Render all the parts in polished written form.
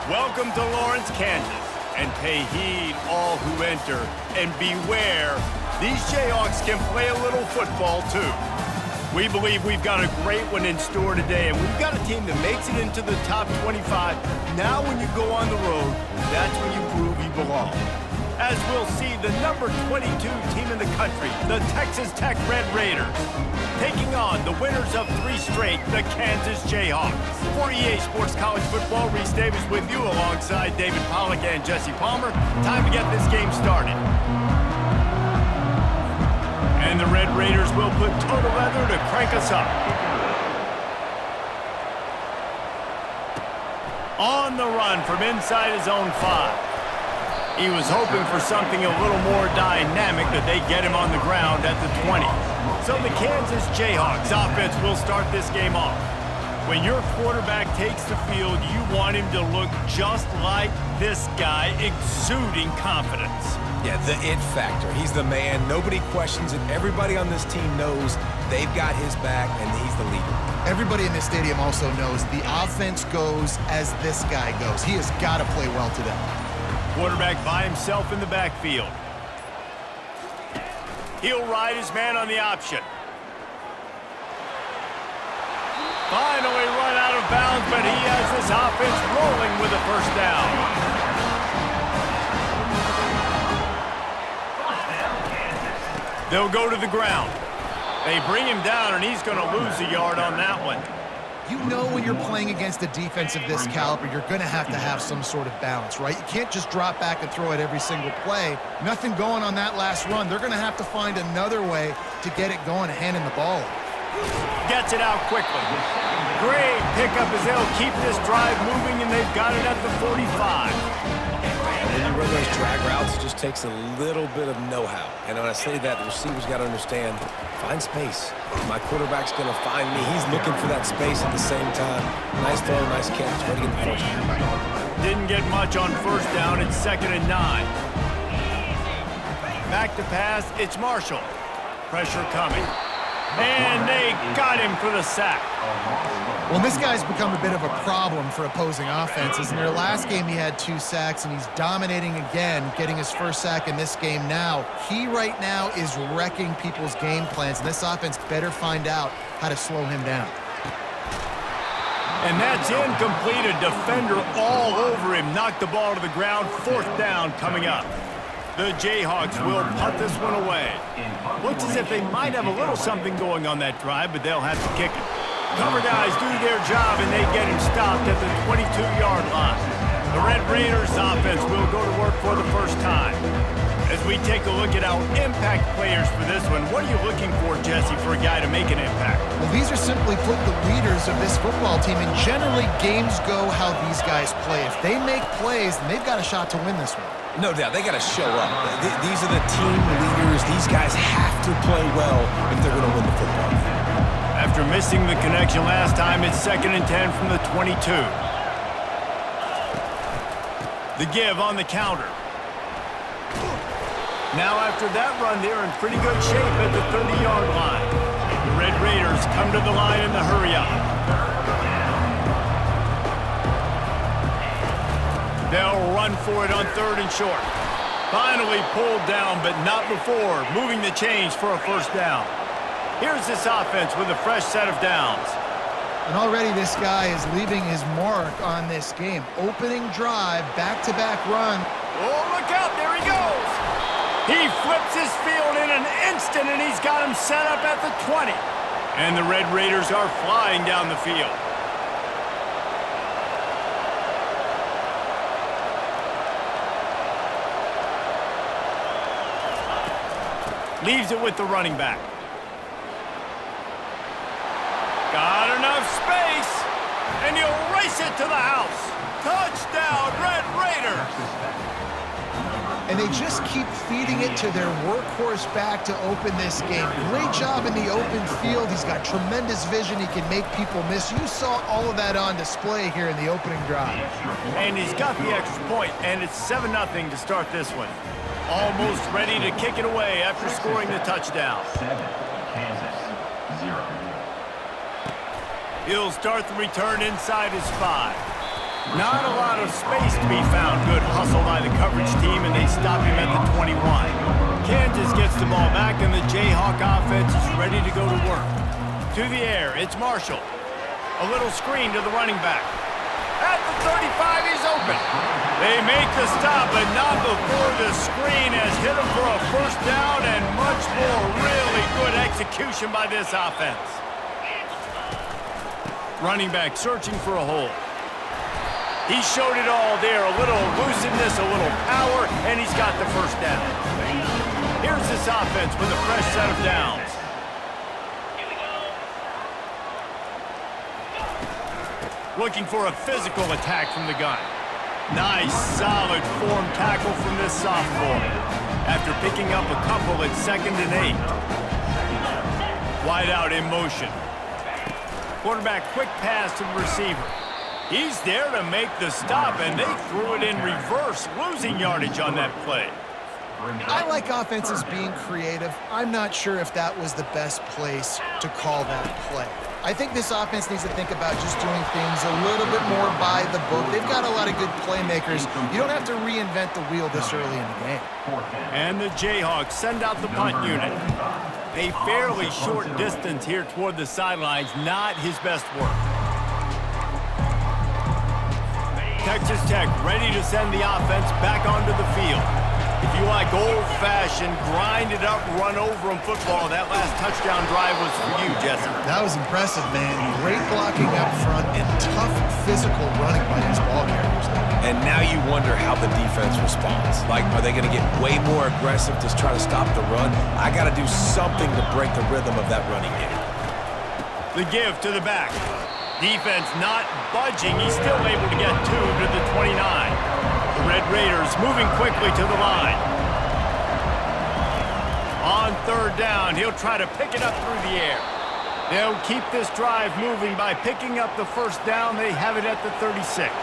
Welcome to Lawrence, Kansas, and pay heed all who enter, and beware, these Jayhawks can play a little football too. We believe we've got a great one in store today, and we've got a team that makes it into the top 25. Now when you go on the road, that's when you prove you belong. As we'll see, the number 22 team in the country, the Texas Tech Red Raiders, taking on the winners of 3 straight, the Kansas Jayhawks. For EA Sports College Football, Reese Davis with you alongside David Pollack and Jesse Palmer. Time to get this game started. And the Red Raiders will put total leather to crank us up. On the run from inside his own 5. He was hoping for something a little more dynamic, that they get him on the ground at the 20. So the Kansas Jayhawks offense will start this game off. When your quarterback takes the field, you want him to look just like this guy, exuding confidence. Yeah, the it factor. He's the man. Nobody questions it. Everybody on this team knows they've got his back, and he's the leader. Everybody in this stadium also knows the offense goes as this guy goes. He has got to play well today. Quarterback by himself in the backfield. He'll ride his man on the option. Finally run out of bounds, but he has this offense rolling with a first down. They'll go to the ground. They bring him down, and he's going to lose a yard on that one. You know when you're playing against a defense of this caliber, you're going to have some sort of balance, right? You can't just drop back and throw it every single play. Nothing going on that last run. They're going to have to find another way to get it going, handing the ball off. Gets it out quickly. Great pickup as they'll keep this drive moving, and they've got it at the 45. When you run those drag routes, it just takes a little bit of know-how. And when I say that, the receivers got to understand, find space. My quarterback's going to find me. He's looking for that space at the same time. Nice throw, nice catch. Ready to get the first down. Didn't get much on first down. It's 2nd and 9. Back to pass. It's Marshall. Pressure coming. And they got him for the sack. Well, this guy's become a bit of a problem for opposing offenses. In their last game, he had 2 sacks, and he's dominating again, getting his first sack in this game now. He right now is wrecking people's game plans, and this offense better find out how to slow him down. And that's incomplete. A defender all over him. Knocked the ball to the ground. 4th down coming up. The Jayhawks will punt this one away. Looks as if they might have a little something going on that drive, but they'll have to kick it. Cover guys do their job, and they get him stopped at the 22-yard line. The Red Raiders offense will go to work for the first time. As we take a look at our impact players for this one, what are you looking for, Jesse, for a guy to make an impact? Well, these are simply put the leaders of this football team, and generally games go how these guys play. If they make plays, then they've got a shot to win this one. No doubt, they got to show up. These are the team leaders. These guys have to play well if they're going to win the football game. After missing the connection last time, it's 2nd and 10 from the 22. The give on the counter. Now after that run, they're in pretty good shape at the 30-yard line. The Red Raiders come to the line in the hurry-up. They'll run for it on 3rd and short. Finally pulled down, but not before moving the chains for a first down. Here's this offense with a fresh set of downs. And already this guy is leaving his mark on this game. Opening drive, back-to-back run. Oh, look out, there he goes. He flips his field in an instant, and he's got him set up at the 20. And the Red Raiders are flying down the field. Leaves it with the running back. Got enough space, and he'll race it to the house. Touchdown, Red Raiders! And they just keep feeding it to their workhorse back to open this game. Great job in the open field. He's got tremendous vision. He can make people miss. You saw all of that on display here in the opening drive. And he's got the extra point, and it's 7-0 to start this one. Almost ready to kick it away after scoring the touchdown. 7, Kansas, 0. He'll start the return inside his 5. Not a lot of space to be found. Good hustle by the coverage team, and they stop him at the 21. Kansas gets the ball back, and the Jayhawk offense is ready to go to work. To the air, it's Marshall. A little screen to the running back. At the 35, he's open. They make the stop, but not before the screen has hit him for a first down and much more. Really good execution by this offense. Running back searching for a hole. He showed it all there. A little elusiveness, a little power, and he's got the first down. Here's this offense with a fresh set of downs. Looking for a physical attack from the gun. Nice, solid form tackle from this sophomore. After picking up a couple at 2nd and 8. Wide out in motion. Quarterback quick pass to the receiver. He's there to make the stop, and they threw it in reverse, losing yardage on that play. I like offenses being creative. I'm not sure if that was the best place to call that play. I think this offense needs to think about just doing things a little bit more by the book. They've got a lot of good playmakers. You don't have to reinvent the wheel this early in the game. And the Jayhawks send out the punt unit. A fairly short distance here toward the sidelines, not his best work. Texas Tech ready to send the offense back onto the field. If you like old-fashioned, grind-it-up, run-over-'em football, that last touchdown drive was for you, Jesse. That was impressive, man. Great blocking up front and tough physical running by these ball carriers. And now you wonder how the defense responds. Like, are they going to get way more aggressive to try to stop the run? I got to do something to break the rhythm of that running game. The give to the back. Defense not budging. He's still able to get 2 to the 29. The Red Raiders moving quickly to the line. On 3rd down, he'll try to pick it up through the air. They'll keep this drive moving by picking up the first down. They have it at the 36.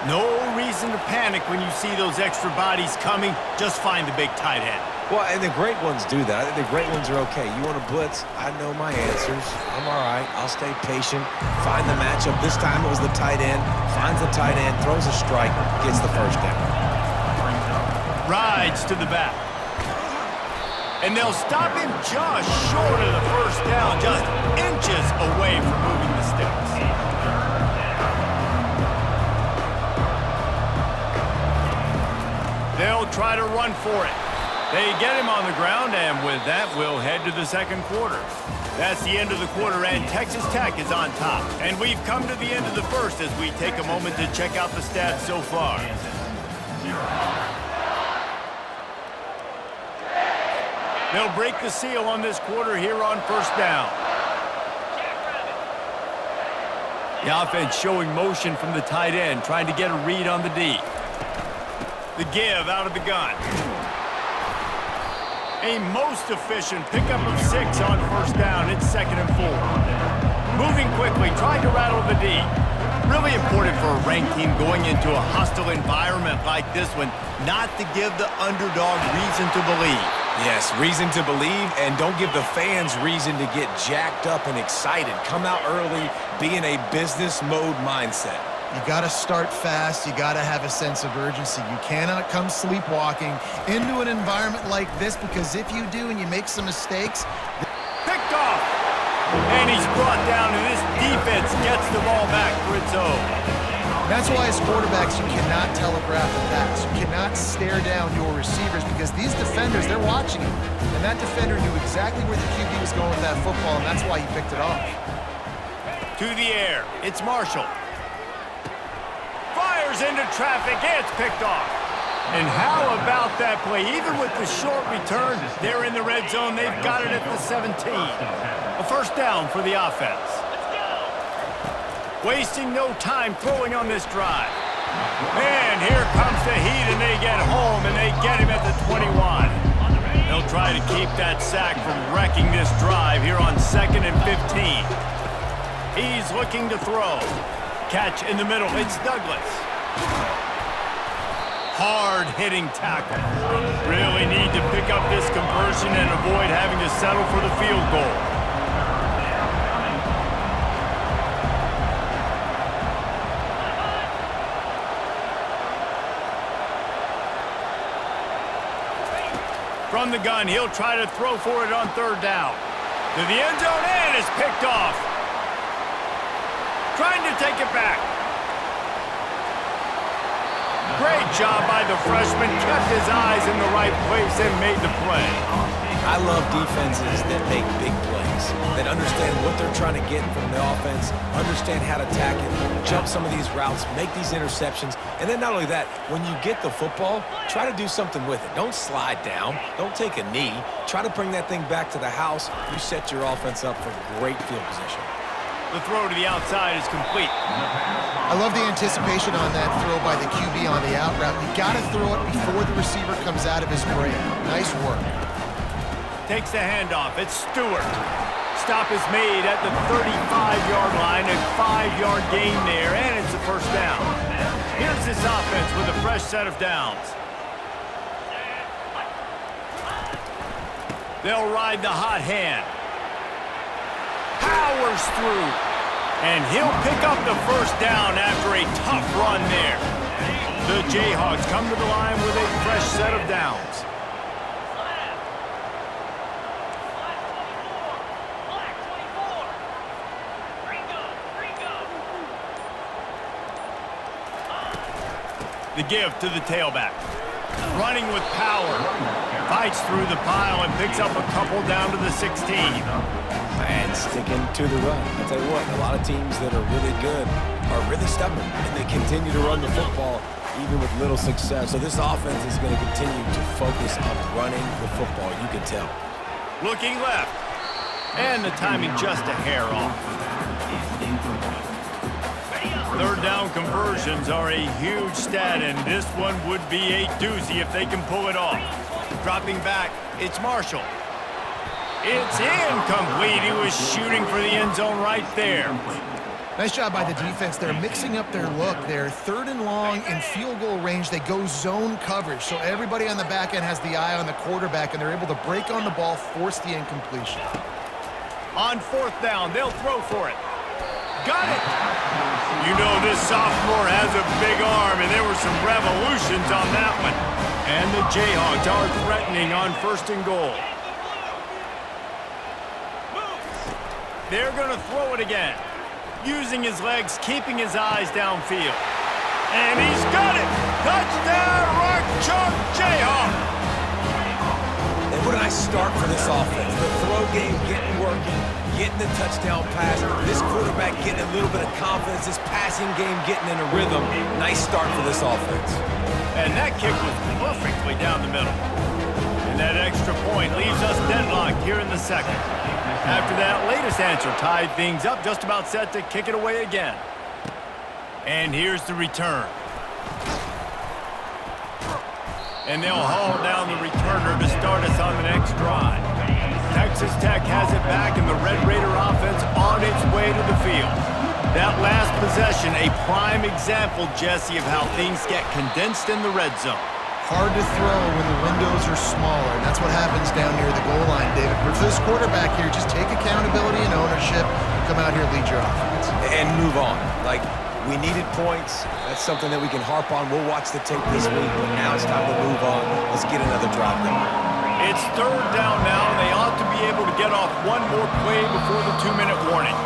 No reason to panic when you see those extra bodies coming. Just find the big tight end. Well, and the great ones do that. I think the great ones are okay. You want to blitz? I know my answers. I'm all right. I'll stay patient. Find the matchup. This time it was the tight end. Finds the tight end, throws a strike, gets the first down. Rides to the back. And they'll stop him just short of the first down, just inches away from moving the sticks. They'll try to run for it. They get him on the ground, and with that, we'll head to the second quarter. That's the end of the quarter, and Texas Tech is on top. And we've come to the end of the first as we take a moment to check out the stats so far. They'll break the seal on this quarter here on first down. The offense showing motion from the tight end, trying to get a read on the D. The give out of the gun. A most efficient pickup of 6 on first down. It's 2nd and 4. Moving quickly, trying to rattle the D. Really important for a ranked team going into a hostile environment like this one, not to give the underdog reason to believe. Yes, reason to believe, and don't give the fans reason to get jacked up and excited. Come out early, be in a business mode mindset. You got to start fast. You got to have a sense of urgency. You cannot come sleepwalking into an environment like this, because if you do and you make some mistakes... Picked off! And he's brought down, and this defense gets the ball back for its own. That's why as quarterbacks, you cannot telegraph a pass. You cannot stare down your receivers, because these defenders, they're watching him. And that defender knew exactly where the QB was going with that football, and that's why he picked it off. To the air, it's Marshall. Fires into traffic, it's picked off. And how about that play? Even with the short return, they're in the red zone. They've got it at the 17. A first down for the offense. Wasting no time throwing on this drive. And here comes the heat, and they get home, and they get him at the 21. They'll try to keep that sack from wrecking this drive here on 2nd and 15. He's looking to throw. Catch in the middle, it's Douglas. Hard-hitting tackle. Really need to pick up this conversion and avoid having to settle for the field goal. From the gun, he'll try to throw for it on third down. To the end zone, and it's picked off. Trying to take it back. Great job by the freshman. Kept his eyes in the right place and made the play. I love defenses that make big plays, that understand what they're trying to get from the offense, understand how to attack it, jump some of these routes, make these interceptions, and then not only that, when you get the football, try to do something with it. Don't slide down. Don't take a knee. Try to bring that thing back to the house. You set your offense up for great field position. The throw to the outside is complete. I love the anticipation on that throw by the QB on the out route. You got to throw it before the receiver comes out of his break. Nice work. Takes the handoff. It's Stewart. Stop is made at the 35-yard line. A 5-yard gain there, and it's a first down. Here's this offense with a fresh set of downs. They'll ride the hot hand. Powers through. And he'll pick up the first down after a tough run there. The Jayhawks come to the line with a fresh set of downs. The give to the tailback. Running with power. Fights through the pile and picks up a couple down to the 16. And sticking to the run. I'll tell you what, a lot of teams that are really good are really stubborn, and they continue to run the football even with little success. So this offense is going to continue to focus on running the football, you can tell. Looking left. And the timing just a hair off. Third down conversions are a huge stat, and this one would be a doozy if they can pull it off. Dropping back, it's Marshall. It's incomplete. He was shooting for the end zone right there. Nice job by the defense. They're mixing up their look. They're third and long in field goal range. They go zone coverage, so everybody on the back end has the eye on the quarterback, and they're able to break on the ball, force the incompletion. On fourth down, they'll throw for it. Got it! You know this sophomore has a big arm, and there were some revolutions on that one. And the Jayhawks are threatening on first and goal. They're going to throw it again. Using his legs, keeping his eyes downfield. And he's got it! Touchdown, Rock Chalk Jayhawk! And what a nice start for this offense. The throw game getting working, getting the touchdown pass. This quarterback getting a little bit of confidence. This passing game getting in a rhythm. Nice start for this offense. And that kick was perfectly down the middle. And that extra point leaves us deadlocked here in the second. After that latest answer tied things up, just about set to kick it away again. And here's the return. And they'll haul down the returner to start us on the next drive. Texas Tech has it back, and the Red Raider offense on its way to the field. That last possession, a prime example, Jesse, of how things get condensed in the red zone. Hard to throw when the windows are smaller, and that's what happens down near the goal line, David. But for this quarterback here, just take accountability and ownership and come out here and lead your offense. And move on. Like, we needed points. That's something that we can harp on. We'll watch the tape this week, but now it's time to move on. Let's get another drive going. It's third down now, and they ought to be able to get off one more play before the 2-minute warning.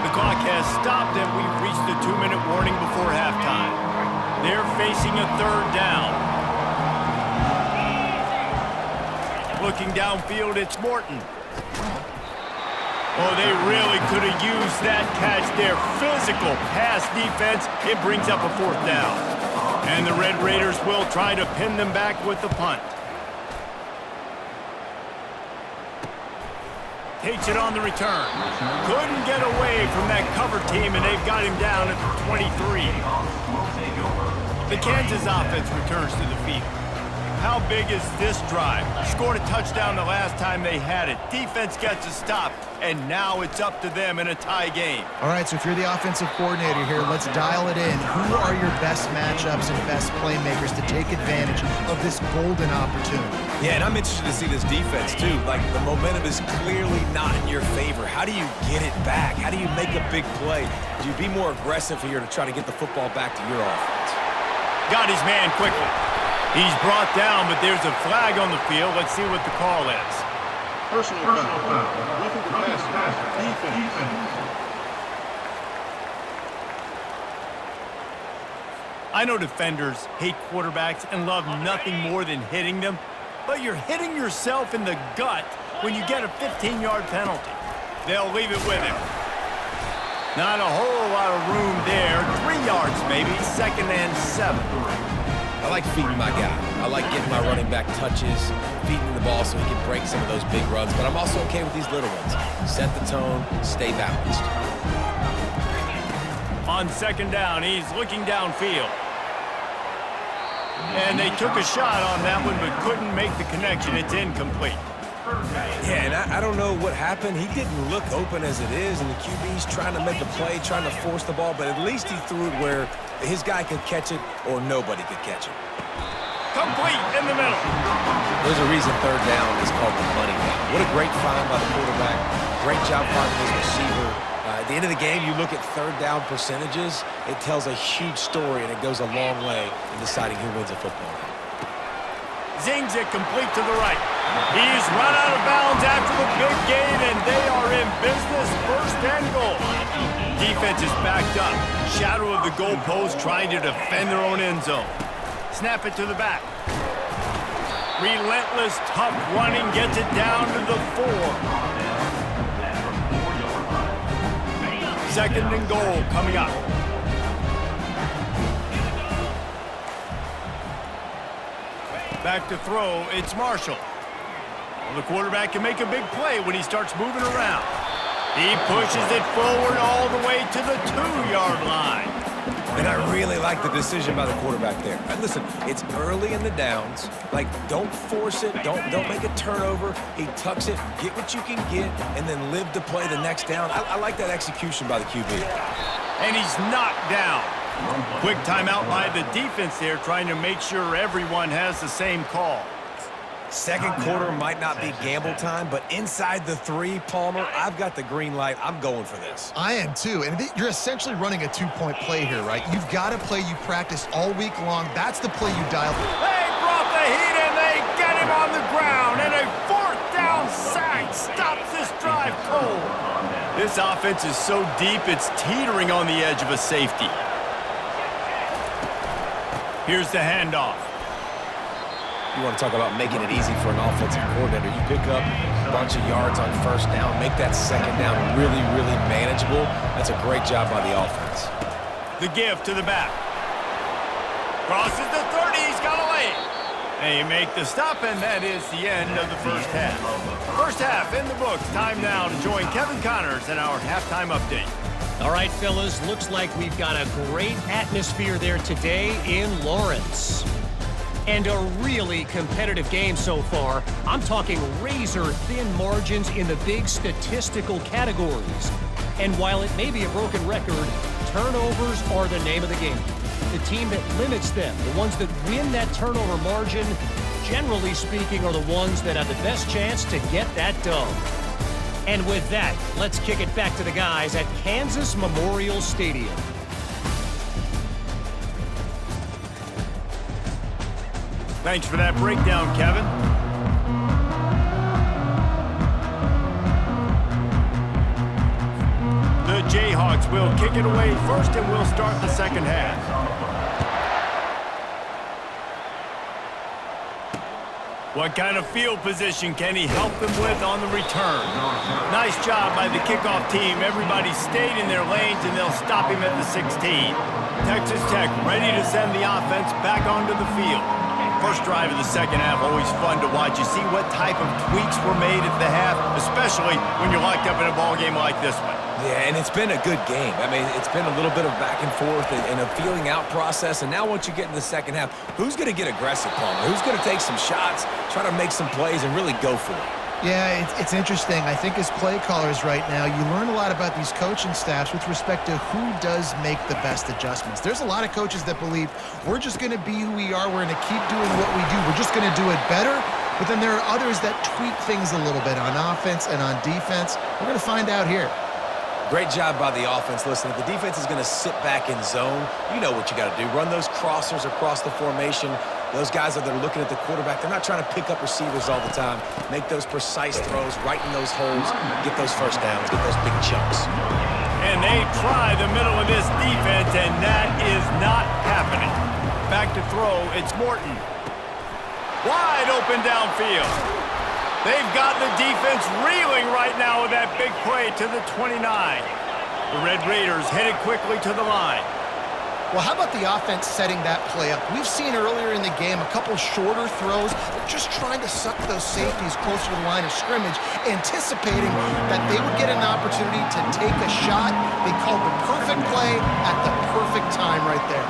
The clock has stopped, and we've reached the 2-minute warning before halftime. They're facing a third down. Looking downfield, it's Morton. Oh, they really could have used that catch there. Physical pass defense. It brings up a fourth down. And the Red Raiders will try to pin them back with the punt. Takes it on the return. Couldn't get away from that cover team, and they've got him down at the 23. The Kansas offense returns to the field. How big is this drive? Scored a touchdown the last time they had it. Defense gets a stop, and now it's up to them in a tie game. All right, so if you're the offensive coordinator here, let's dial it in. Who are your best matchups and best playmakers to take advantage of this golden opportunity? Yeah, and I'm interested to see this defense, too. Like, the momentum is clearly not in your favor. How do you get it back? How do you make a big play? Do you be more aggressive here to try to get the football back to your offense? Got his man quickly. He's brought down, but there's a flag on the field. Let's see what the call is. Personal foul. Roughing the passer. Defense. I know defenders hate quarterbacks and love nothing more than hitting them, but you're hitting yourself in the gut when you get a 15-yard penalty. They'll leave it with him. Not a whole lot of room there. 3 yards maybe, 2nd and 7. I like feeding my guy. I like getting my running back touches, feeding the ball so he can break some of those big runs, but I'm also okay with these little ones. Set the tone, stay balanced. On 2nd down, he's looking downfield. And they took a shot on that one, but couldn't make the connection. It's incomplete. Yeah, and I don't know what happened. He didn't look open as it is, and the QB's trying to make a play, trying to force the ball, but at least he threw it where his guy could catch it or nobody could catch it. Complete in the middle. There's a reason 3rd down is called the money down. What a great find by the quarterback. Great job finding his receiver. At the end of the game, you look at 3rd down percentages. It tells a huge story, and it goes a long way in deciding who wins a football game. Zings it complete to the right. He's run out of bounds after the big gain, and they are in business. 1st and goal. Defense is backed up. Shadow of the goalpost trying to defend their own end zone. Snap it to the back. Relentless, tough running gets it down to the 4. 2nd and goal coming up. Back to throw, it's Marshall. Well, the quarterback can make a big play when he starts moving around. He pushes it forward all the way to the 2-yard line. And I really like the decision by the quarterback there. And listen, it's early in the downs. Like, don't force it. Don't make a turnover. He tucks it, get what you can get, and then live to play the next down. I like that execution by the QB. And he's knocked down. Quick timeout by the defense there, trying to make sure everyone has the same call. 2nd quarter might not be gamble time, but inside the 3, Palmer, I've got the green light. I'm going for this. I am too, and you're essentially running a 2-point play here, right? You've got a play you practiced all week long. That's the play you dialed. They brought the heat and they get him on the ground, and a 4th down sack stops this drive cold. This offense is so deep, it's teetering on the edge of a safety. Here's the handoff. You want to talk about making it easy for an offensive coordinator. You pick up a bunch of yards on 1st down, make that 2nd down really, really manageable. That's a great job by the offense. The give to the back. Crosses the 30, he's got a lane. They make the stop, and that is the end of the 1st half. 1st half in the books. Time now to join Kevin Connors in our halftime update. All right, fellas, looks like we've got a great atmosphere there today in Lawrence. And a really competitive game so far. I'm talking razor-thin margins in the big statistical categories. And while it may be a broken record, turnovers are the name of the game. The team that limits them, the ones that win that turnover margin, generally speaking, are the ones that have the best chance to get that dub. And with that, let's kick it back to the guys at Kansas Memorial Stadium. Thanks for that breakdown, Kevin. The Jayhawks will kick it away first, and we'll start the 2nd half. What kind of field position can he help them with on the return? Nice job by the kickoff team. Everybody stayed in their lanes, and they'll stop him at the 16. Texas Tech ready to send the offense back onto the field. First drive of the 2nd half, always fun to watch. You see what type of tweaks were made at the half, especially when you're locked up in a ball game like this one. Yeah, and it's been a good game. I mean, it's been a little bit of back and forth and a feeling out process. And now once you get in the 2nd half, who's going to get aggressive, Palmer? Who's going to take some shots, try to make some plays, and really go for it? Yeah, it's interesting. I think as play callers right now, you learn a lot about these coaching staffs with respect to who does make the best adjustments. There's a lot of coaches that believe we're just going to be who we are. We're going to keep doing what we do. We're just going to do it better. But then there are others that tweak things a little bit on offense and on defense. We're going to find out here. Great job by the offense. Listen, if the defense is going to sit back in zone, you know what you got to do. Run those crossers across the formation. Those guys that are looking at the quarterback, they're not trying to pick up receivers all the time. Make those precise throws, right in those holes, get those first downs, get those big chunks. And they try the middle of this defense, and that is not happening. Back to throw, it's Morton. Wide open downfield. They've got the defense reeling right now with that big play to the 29. The Red Raiders headed quickly to the line. Well, how about the offense setting that play up? We've seen earlier in the game a couple shorter throws. They're just trying to suck those safeties closer to the line of scrimmage, anticipating that they would get an opportunity to take a shot. They called the perfect play at the perfect time right there.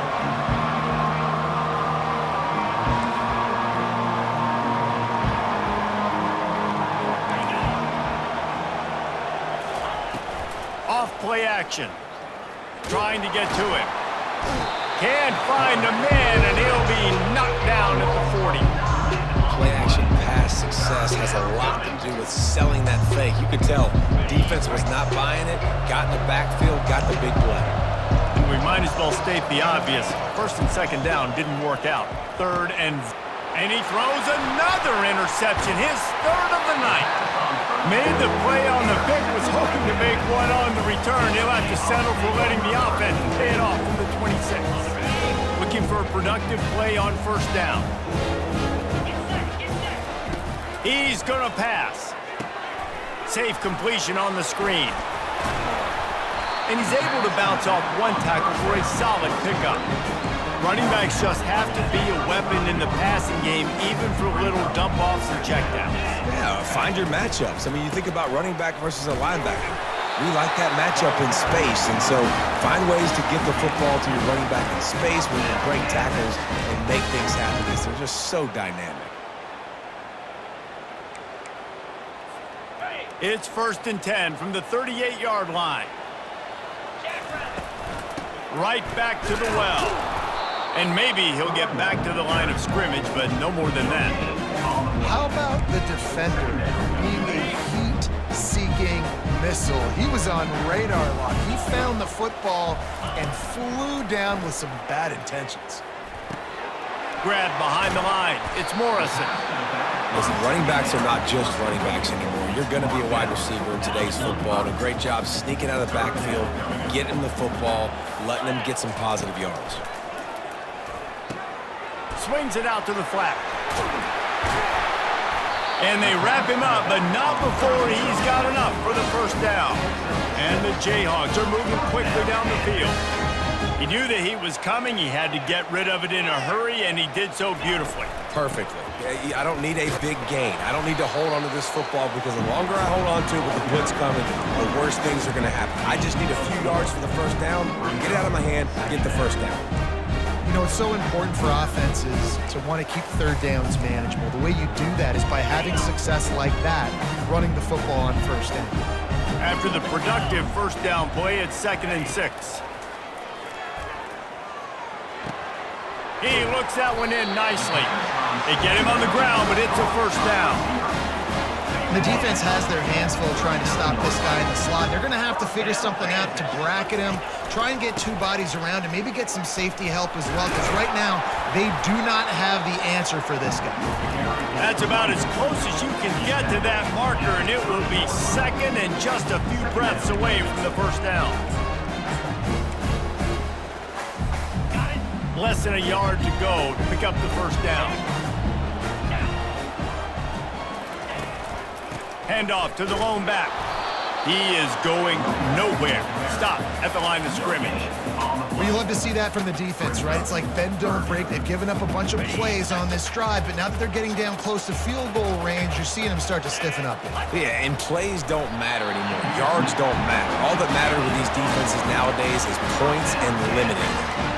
Off play action. Trying to get to him. Can't find a man, and he'll be knocked down at the 40. Play action pass success has a lot to do with selling that fake. You could tell defense was not buying it, got in the backfield, got the big play. And we might as well state the obvious. First and second down didn't work out. Third and he throws another interception, his third of the night. Made the play on the pick, was hoping to make one on the return. He'll have to settle for letting the offense pay it off from the 26. Looking for a productive play on first down. He's going to pass. Safe completion on the screen. And he's able to bounce off one tackle for a solid pickup. Running backs just have to be a weapon in the passing game, even for little dump-offs and checkdowns. Yeah, find your matchups. I mean, you think about running back versus a linebacker. We like that matchup in space, and so find ways to get the football to your running back in space where you can break tackles and make things happen. They're just so dynamic. It's 1st and 10 from the 38-yard line. Right back to the well. And maybe he'll get back to the line of scrimmage, but no more than that. How about the defender being a heat-seeking missile? He was on radar lock. He found the football and flew down with some bad intentions. Grab behind the line. It's Morrison. Listen, running backs are not just running backs anymore. You're going to be a wide receiver in today's football. And a great job sneaking out of the backfield, getting the football, letting them get some positive yards. Swings it out to the flat. And they wrap him up, but not before he's got enough for the first down. And the Jayhawks are moving quickly down the field. He knew that he was coming. He had to get rid of it in a hurry, and he did so beautifully. Perfectly. I don't need a big gain. I don't need to hold on to this football because the longer I hold on to it with the blitz coming, the worse things are going to happen. I just need a few yards for the first down, get it out of my hand, get the first down. You know, it's so important for offenses to want to keep third downs manageable. The way you do that is by having success like that, running the football on first down. After the productive first down play, it's 2nd and 6. He looks that one in nicely. They get him on the ground, but it's a first down. The defense has their hands full trying to stop this guy in the slot. They're going to have to figure something out to bracket him, try and get two bodies around him, maybe get some safety help as well, because right now they do not have the answer for this guy. That's about as close as you can get to that marker, and it will be second and just a few breaths away from the first down. Less than a yard to go to pick up the first down. Handoff to the lone back. He is going nowhere. Stop at the line of scrimmage. Well, you love to see that from the defense, right? It's like bend, don't break. They've given up a bunch of plays on this drive, but now that they're getting down close to field goal range, you're seeing them start to stiffen up. Yeah, and plays don't matter anymore. Yards don't matter. All that matters with these defenses nowadays is points and limiting them.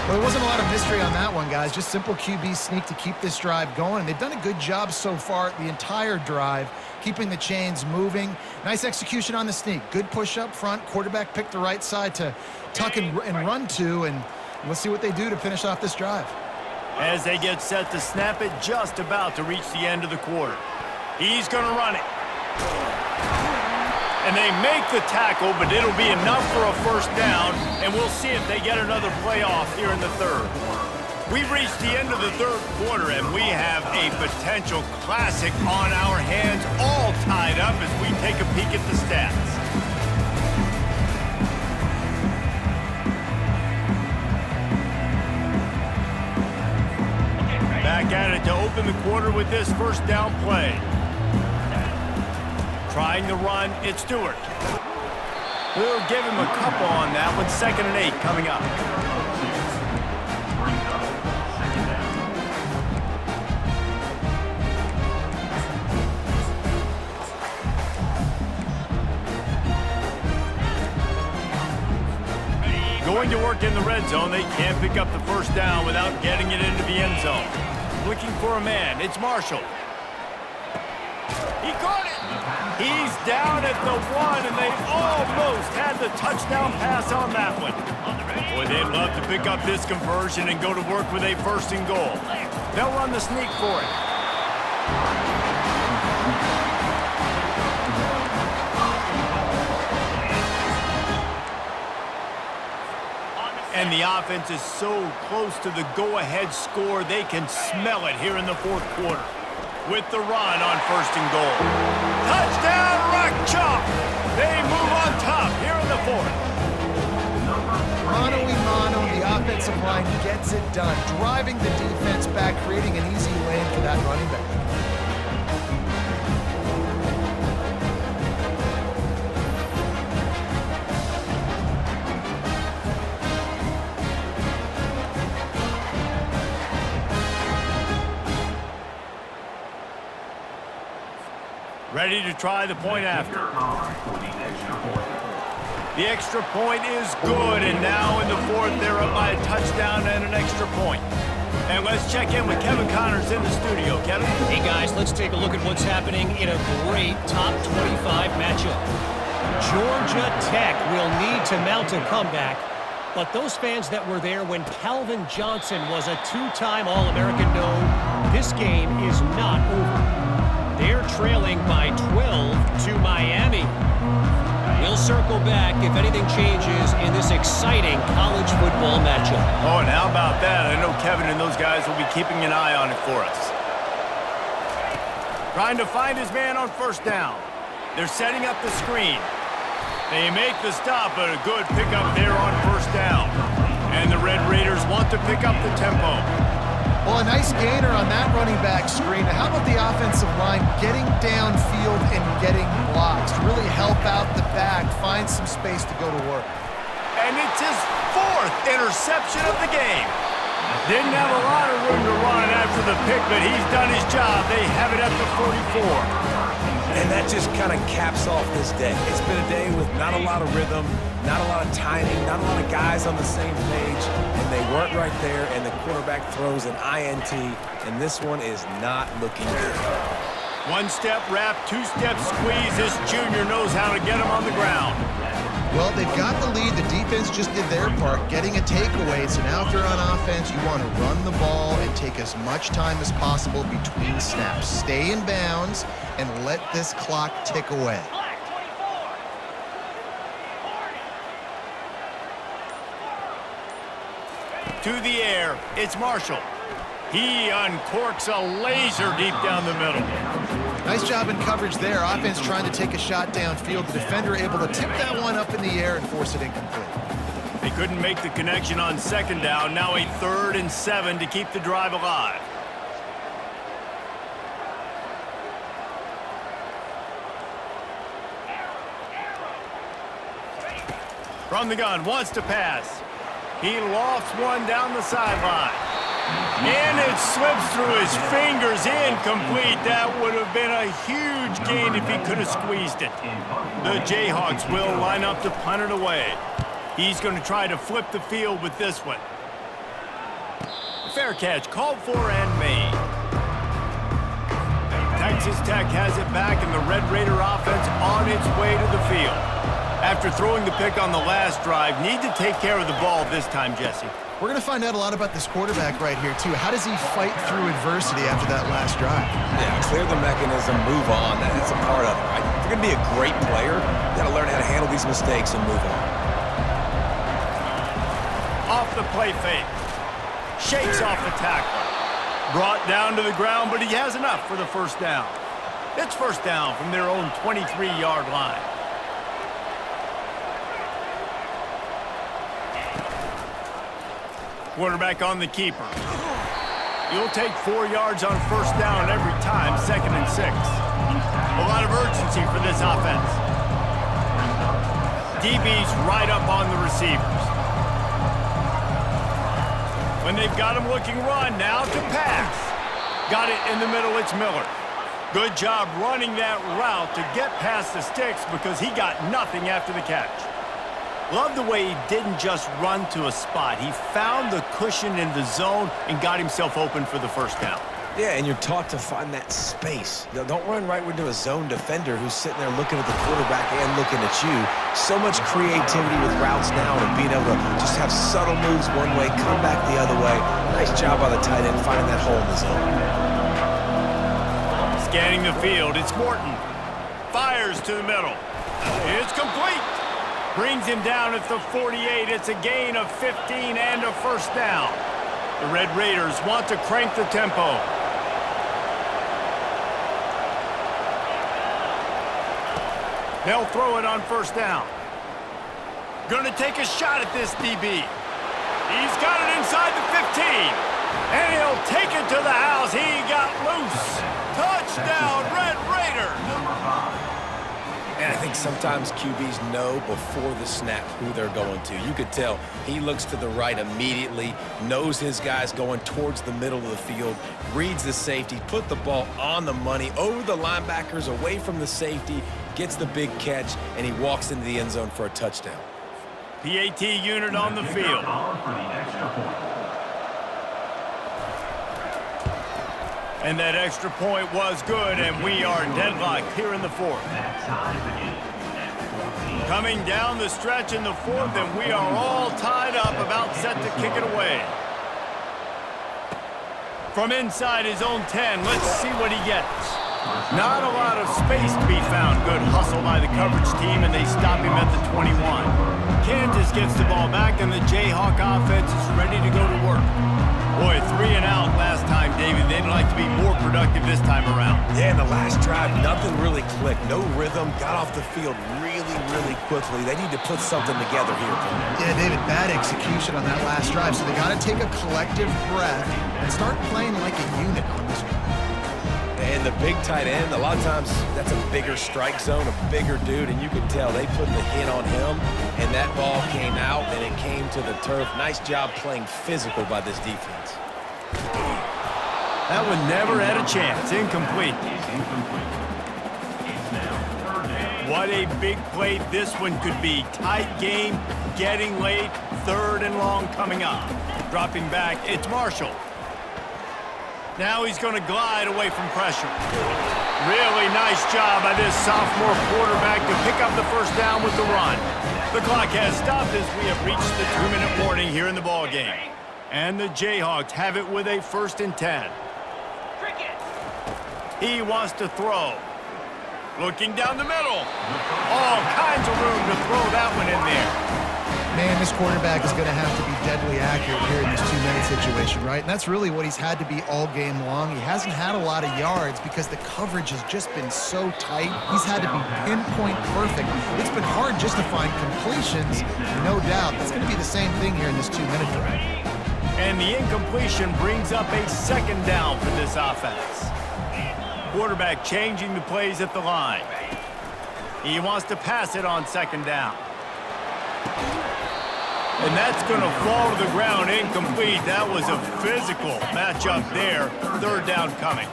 Well, there wasn't a lot of mystery on that one, guys. Just simple QB sneak to keep this drive going. They've done a good job so far the entire drive, keeping the chains moving. Nice execution on the sneak. Good push up front. Quarterback picked the right side to tuck and run to, and let's see what they do to finish off this drive. As they get set to snap it, just about to reach the end of the quarter. He's going to run it. And they make the tackle, but it'll be enough for a first down, and we'll see if they get another play off here in the third. We've reached the end of the third quarter, and we have a potential classic on our hands, all tied up as we take a peek at the stats. Back at it to open the quarter with this first down play. Trying the run, it's Stewart. We'll give him a couple on that one. 2nd and 8 coming up. Going to work in the red zone. They can't pick up the first down without getting it into the end zone. Looking for a man. It's Marshall. He caught it. He's down at the 1, and they almost had the touchdown pass on that one. Boy, they'd love to pick up this conversion and go to work with a 1st and goal. They'll run the sneak for it. And the offense is so close to the go-ahead score, they can smell it here in the 4th quarter. With the run on 1st and goal. Touchdown, Rock Chalk! They move on top here in the 4th. Mano-y-mano, the offensive line gets it done, driving the defense back, creating an easy lane for that running back. Ready to try the point after. The extra point is good, and now in the 4th, they're up by a touchdown and an extra point. And let's check in with Kevin Connors in the studio. Kevin? Hey, guys, let's take a look at what's happening in a great top 25 matchup. Georgia Tech will need to mount a comeback, but those fans that were there when Calvin Johnson was a 2-time All-American know this game is not over. They're trailing by 12 to Miami. We'll circle back if anything changes in this exciting college football matchup. Oh, and how about that? I know Kevin and those guys will be keeping an eye on it for us. Trying to find his man on 1st down. They're setting up the screen. They make the stop, but a good pickup there on 1st down. And the Red Raiders want to pick up the tempo. Well, a nice gainer on that running back screen. How about the offensive line getting downfield and getting blocks to really help out the back, find some space to go to work? And it's his 4th interception of the game. Didn't have a lot of room to run after the pick, but he's done his job. They have it at the 44. And that just kind of caps off this day. It's been a day with not a lot of rhythm, not a lot of timing, not a lot of guys on the same page, and they weren't right there, and the quarterback throws an INT, and this one is not looking good. 1-step wrap, 2-step squeeze. This junior knows how to get him on the ground. Well, they've got the lead. The defense just did their part, getting a takeaway. So now if you're on offense, you want to run the ball and take as much time as possible between snaps. Stay in bounds and let this clock tick away. To the air, it's Marshall. He uncorks a laser deep down the middle. Nice job in coverage there. Offense trying to take a shot downfield. The defender able to tip that one up in the air and force it incomplete. They couldn't make the connection on 2nd down. Now a 3rd and 7 to keep the drive alive. From the gun, wants to pass. He lofts one down the sideline. And it slips through his fingers, incomplete. That would have been a huge gain if he could have squeezed it. The Jayhawks will line up to punt it away. He's going to try to flip the field with this one. Fair catch, called for and made. Texas Tech has it back, and the Red Raider offense on its way to the field. After throwing the pick on the last drive, need to take care of the ball this time, Jesse. We're going to find out a lot about this quarterback right here, too. How does he fight through adversity after that last drive? Yeah, clear the mechanism, move on. That's a part of it, right? If you're going to be a great player, you got to learn how to handle these mistakes and move on. Off the play fake. Shakes off the tackle. Brought down to the ground, but he has enough for the first down. It's first down from their own 23-yard line. Quarterback on the keeper. You'll take 4 yards on first down every time, 2nd and 6. A lot of urgency for this offense. DB's right up on the receivers. When they've got him looking run, now to pass. Got it in the middle, it's Miller. Good job running that route to get past the sticks because he got nothing after the catch. Love the way he didn't just run to a spot. He found the cushion in the zone and got himself open for the first down. Yeah, and you're taught to find that space. Don't run right into a zone defender who's sitting there looking at the quarterback and looking at you. So much creativity with routes now and being able to just have subtle moves one way, come back the other way. Nice job by the tight end finding that hole in the zone. Scanning the field, it's Morton. Fires to the middle. It's complete. Brings him down at the 48. It's a gain of 15 and a first down. The Red Raiders want to crank the tempo. They'll throw it on first down. Gonna take a shot at this DB. He's got it inside the 15. And he'll take it to the house. He got loose. Touchdown, Red Raiders. And I think sometimes QBs know before the snap who they're going to. You could tell he looks to the right immediately, knows his guy's going towards the middle of the field, reads the safety, put the ball on the money, over the linebackers, away from the safety, gets the big catch, and he walks into the end zone for a touchdown. PAT unit on the field. And that extra point was good, and we are deadlocked here in the fourth. Coming down the stretch in the fourth, and we are all tied up, about set to kick it away. From inside his own 10, let's see what he gets. Not a lot of space to be found. Good hustle by the coverage team, and they stop him at the 21. Kansas gets the ball back, and the Jayhawk offense is ready to go to work. Boy, 3 and out last time, David. They'd like to be more productive this time around. Yeah, in the last drive, nothing really clicked. No rhythm. Got off the field really quickly. They need to put something together here. Yeah, David, bad execution on that last drive. So they got to take a collective breath and start playing like a unit on this one. And the big tight end, a lot of times that's a bigger strike zone, a bigger dude, and you could tell they put the hit on him, and that ball came out, and it came to the turf. Nice job playing physical by this defense. That one never had a chance. Incomplete. What a big play this one could be. Tight game, getting late, 3rd and long coming up. Dropping back, it's Marshall. Now he's going to glide away from pressure. Really nice job by this sophomore quarterback to pick up the first down with the run. The clock has stopped as we have reached the 2-minute warning here in the ballgame. And the Jayhawks have it with a 1st and 10. He wants to throw. Looking down the middle. All kinds of room to throw that one in there. Man, this quarterback is going to have to be deadly accurate here in this 2-minute situation, right? And that's really what he's had to be all game long. He hasn't had a lot of yards because the coverage has just been so tight. He's had to be pinpoint perfect. It's been hard just to find completions, no doubt. That's going to be the same thing here in this 2-minute drive. And the incompletion brings up a 2nd down for this offense. Quarterback changing the plays at the line. He wants to pass it on 2nd down. And that's going to fall to the ground, incomplete. That was a physical matchup there. 3rd down coming.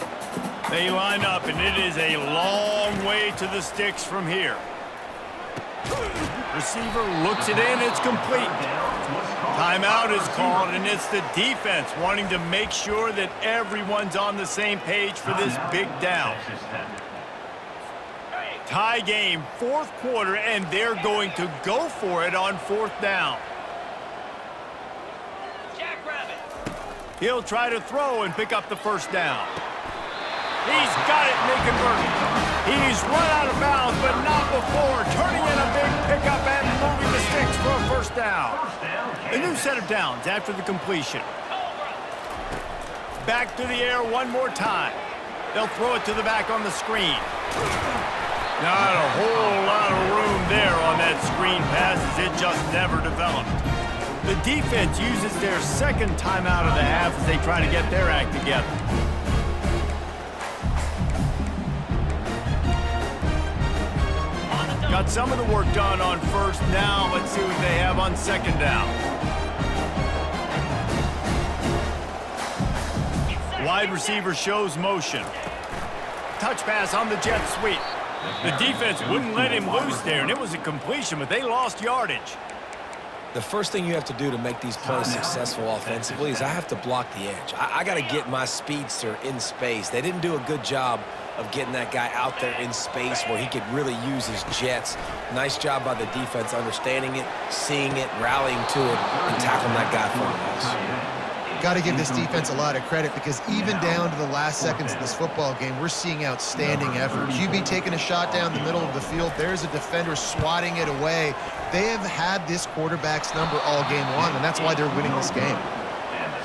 They line up, and it is a long way to the sticks from here. Receiver looks it in. It's complete. Timeout is called, and it's the defense wanting to make sure that everyone's on the same page for this big down. Tie game, 4th quarter, and they're going to go for it on 4th down. He'll try to throw and pick up the first down. He's got it, and they convert it. He's run out of bounds, but not before. Turning in a big pickup and moving the sticks for a first down. A new set of downs after the completion. Back to the air one more time. They'll throw it to the back on the screen. Not a whole lot of room there on that screen pass as it just never developed. The defense uses their second timeout of the half as they try to get their act together. Got some of the work done on first. Now let's see what they have on second down. Wide receiver shows motion. Touch pass on the jet sweep. The defense wouldn't let him loose there, and it was a completion, but they lost yardage. The first thing you have to do to make these plays successful offensively is I have to block the edge. I got to get my speedster in space. They didn't do a good job of getting that guy out there in space where he could really use his jets. Nice job by the defense understanding it, seeing it, rallying to it, and tackling that guy for the loss. Got to give this defense a lot of credit because even down to the last seconds of this football game, we're seeing outstanding effort. QB taking a shot down the middle of the field. There's a defender swatting it away. They have had this quarterback's number all game long, and that's why they're winning this game.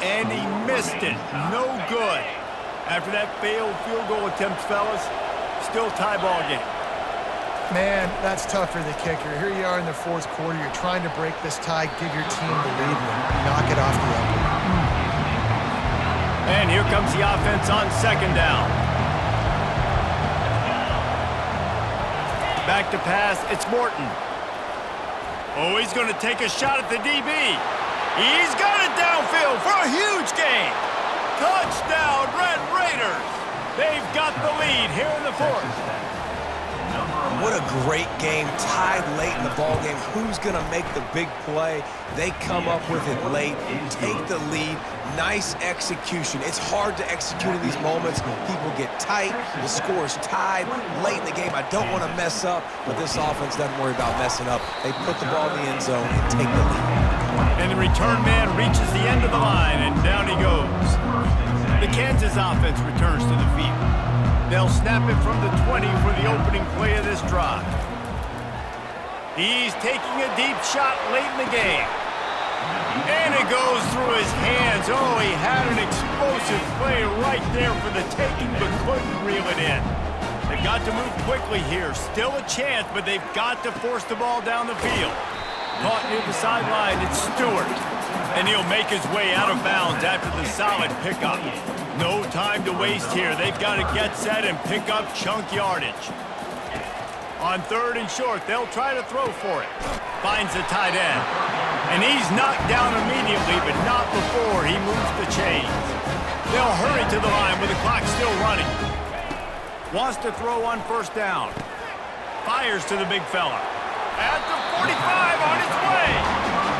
And he missed it. No good. After that failed field goal attempt, fellas, still tie ball game. Man, that's tough for the kicker. Here you are in the fourth quarter. You're trying to break this tie, give your team the lead, and knock it off the upper. And here comes the offense on second down. Back to pass, it's Morton. Oh, he's going to take a shot at the DB. He's got it downfield for a huge gain. Touchdown, Red Raiders. They've got the lead here in the fourth. What a great game, tied late in the ball game. Who's going to make the big play? They come up with it late, take the lead. Nice execution. It's hard to execute in these moments. People get tight. The score's tied late in the game. I don't want to mess up, but this offense doesn't worry about messing up. They put the ball in the end zone and take the lead. And the return man reaches the end of the line, and down he goes. The Kansas offense returns to the field. They'll snap it from the 20 for the opening play of this drive. He's taking a deep shot late in the game. And it goes through his hands. Oh, he had an explosive play right there for the taking, but couldn't reel it in. They've got to move quickly here. Still a chance, but they've got to force the ball down the field. Caught near the sideline, it's Stewart. And he'll make his way out of bounds after the solid pickup. No time to waste here. They've got to get set and pick up chunk yardage. On third and short, they'll try to throw for it. Finds the tight end. And he's knocked down immediately, but not before he moves the chains. They'll hurry to the line with the clock still running. Wants to throw on first down. Fires to the big fella. At the 45 on his way.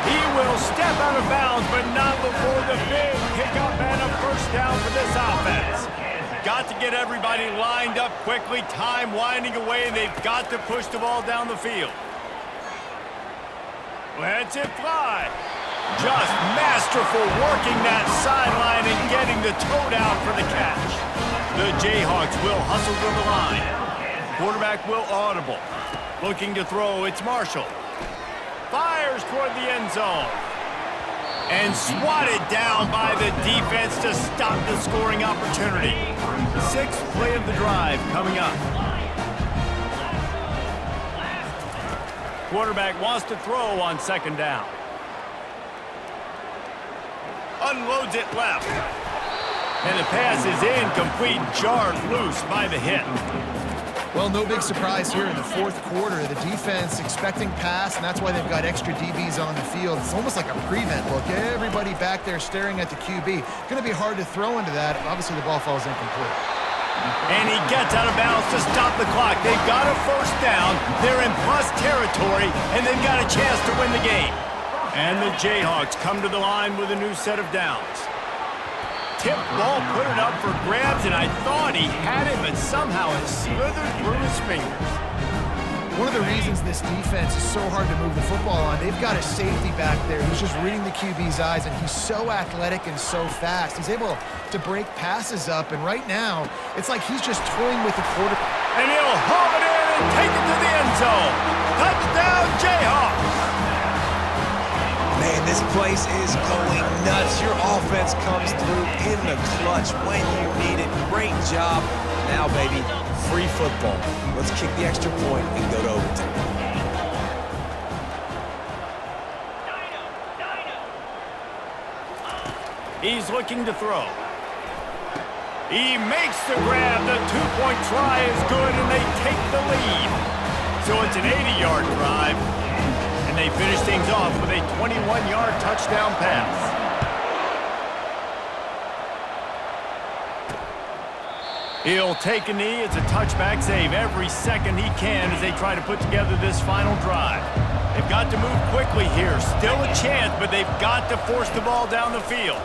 He will step out of bounds, but not before the big pickup and a first down for this offense. Got to get everybody lined up quickly. Time winding away, and they've got to push the ball down the field. Lets it fly. Just masterful working that sideline and getting the toe down for the catch. The Jayhawks will hustle to the line. Quarterback will audible. Looking to throw, it's Marshall. Fires toward the end zone. And swatted down by the defense to stop the scoring opportunity. Sixth play of the drive coming up. Quarterback wants to throw on second down. Unloads it left. And the pass is incomplete, jarred loose by the hit. Well, no big surprise here in the fourth quarter. The defense expecting pass, and that's why they've got extra DBs on the field. It's almost like a prevent look. Everybody back there staring at the QB. Going to be hard to throw into that. Obviously, the ball falls incomplete. And he gets out of bounds to stop the clock. They've got a first down. They're in plus territory, and they've got a chance to win the game. And the Jayhawks come to the line with a new set of downs. Tip ball, put it up for grabs, and I thought he had it, but somehow it slithered through his fingers. One of the reasons this defense is so hard to move the football on, they've got a safety back there who's just reading the QB's eyes, and he's so athletic and so fast. He's able to break passes up, and right now, it's like he's just toying with the quarter. And he'll haul it in and take it to the end zone. Touchdown, Jayhawks! Man, this place is going nuts. Your offense comes through in the clutch when you need it. Great job. Now, baby, free football. Let's kick the extra point and go to overtime. He's looking to throw. He makes the grab. The two-point try is good, and they take the lead. So it's an 80-yard drive, and they finish things off with a 21-yard touchdown pass. He'll take a knee. It's a touchback save every second he can as they try to put together this final drive. They've got to move quickly here. Still a chance, but they've got to force the ball down the field.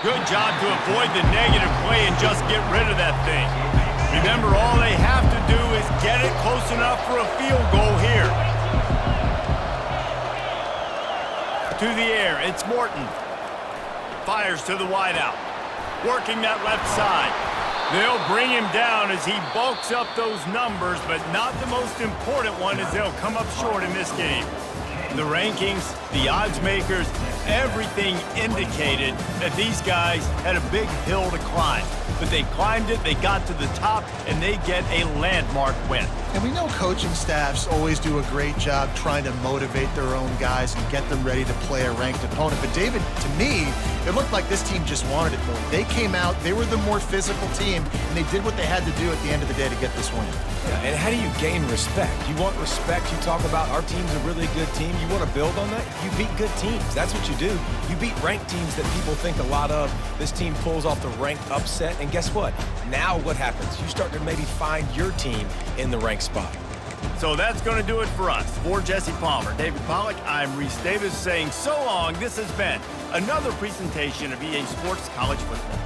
Good job to avoid the negative play and just get rid of that thing. Remember, all they have to do is get it close enough for a field goal here. To the air, it's Morton. Fires to the wideout. Working that left side. They'll bring him down as he bulks up those numbers, but not the most important one, as they'll come up short in this game. The rankings, the odds makers, everything indicated that these guys had a big hill to climb. But they climbed it, they got to the top, and they get a landmark win. And we know coaching staffs always do a great job trying to motivate their own guys and get them ready to play a ranked opponent. But David, to me, it looked like this team just wanted it more. They came out, they were the more physical team, and they did what they had to do at the end of the day to get this win. Yeah, and how do you gain respect? You want respect, you talk about our team's a really good team. You want to build on that? You beat good teams. That's what you do. You beat ranked teams that people think a lot of. This team pulls off the ranked upset, and guess what? Now what happens? You start to maybe find your team in the ranked spot. So that's going to do it for us. For Jesse Palmer, David Pollack, I'm Reese Davis saying so long. This has been another presentation of EA Sports College Football.